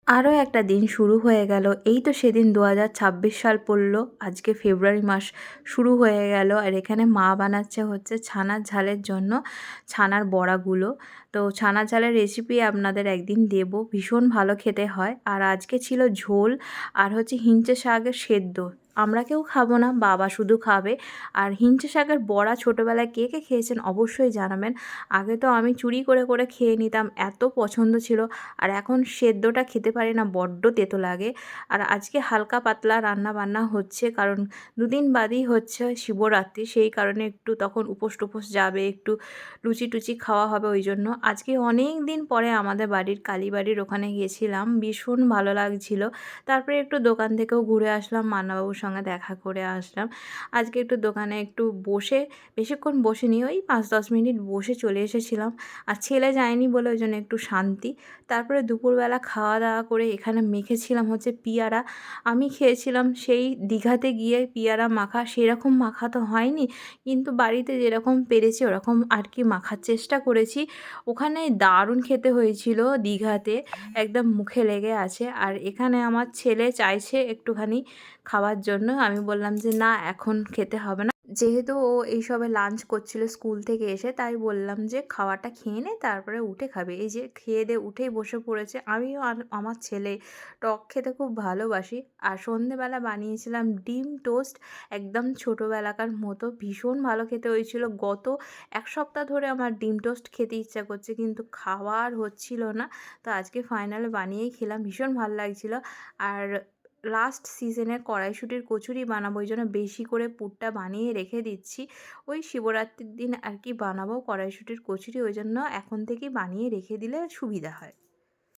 আরও একটা দিন শুরু হয়ে গেল। এই তো সেদিন ২০২৬ সাল পড়ল। আজকে ফেব্রুয়ারি মাস শুরু হয়ে গেল। আর এখানে মা বানাচ্ছে হচ্ছে ছানার ঝালের জন্য ছানার বড়াগুলো। তো ছানার ঝালের রেসিপি আপনাদের একদিন দেব। ভীষণ ভালো খেতে হয়। আর আজকে ছিল ঝোল আর হচ্ছে হিঞ্চে শাকের সেদ্ধ। আমরা কেউ খাবো না, বাবা শুধু খাবে। আর হিঞ্চে শাকের বড়া ছোটোবেলায় কে কে খেয়েছেন অবশ্যই জানাবেন। আগে তো আমি চুরি করে করে খেয়ে নিতাম, এত পছন্দ ছিল। আর এখন সেদ্ধটা খেতে পারি না, বড্ড তেতো লাগে। আর আজকে হালকা পাতলা রান্না বান্না হচ্ছে, কারণ দুদিন বাদেই হচ্ছে শিবরাত্রি, সেই কারণে একটু তখন উপোস টুপোস যাবে, একটু লুচি টুচি খাওয়া হবে। ওই জন্য আজকে অনেক দিন পরে আমাদের বাড়ির কালীবাড়ির ওখানে গেছিলাম, ভীষণ ভালো লাগছিল। তারপরে একটু দোকান থেকেও ঘুরে আসলাম, মান্নাবাবুর সঙ্গে দেখা করে আসলাম। আজকে একটু দোকানে একটু বসে, বেশিক্ষণ বসিনি, ওই ৫-১০ মিনিট বসে চলে এসেছিলাম। আর ছেলে যায়নি বলে ওই জন্য একটু শান্তি। তারপরে দুপুরবেলা খাওয়া দাওয়া করে এখানে মেখেছিলাম হচ্ছে পিয়ারা। আমি খেয়েছিলাম সেই দীঘাতে গিয়ে পিয়ারা মাখা, সেরকম মাখা তো হয়নি, কিন্তু বাড়িতে যেরকম পেরেছি ওরকম আর কি মাখার চেষ্টা করেছি। ওখানে দারুণ খেতে হয়েছিল দীঘাতে, একদম মুখে লেগে আছে। আর এখানে আমার ছেলে চাইছে একটুখানি খাওয়ার জন্য, আমি বললাম যে না, এখন খেতে হবে না। যেহেতু ও এইসবে লাঞ্চ করছিল স্কুল থেকে এসে, তাই বললাম যে খাওয়াটা খেয়ে নে, তারপরে উঠে খাবে। এই যে খেয়ে দিয়ে উঠেই বসে পড়েছে। আমিও আর আমার ছেলে টক খেতে খুব ভালোবাসি। আর সন্ধেবেলা বানিয়েছিলাম ডিম টোস্ট, একদম ছোটোবেলাকার মতো, ভীষণ ভালো খেতে হয়েছিল। গত ১ সপ্তাহ ধরে আমার ডিম টোস্ট খেতে ইচ্ছা করছে, কিন্তু খাওয়া আর হচ্ছিল না। তো আজকে ফাইনালে বানিয়েই খেলাম, ভীষণ ভালো লাগছিল। আর লাস্ট সিজনের কড়াইশুঁটির কচুরি বানাবো, ওই জন্য বেশি করে পুরটা বানিয়ে রেখে দিচ্ছি। ওই শিবরাত্রির দিন আর কি বানাবো কড়াইশুঁটির কচুরি, ওই জন্য এখন থেকেই বানিয়ে রেখে দিলে সুবিধা হয়।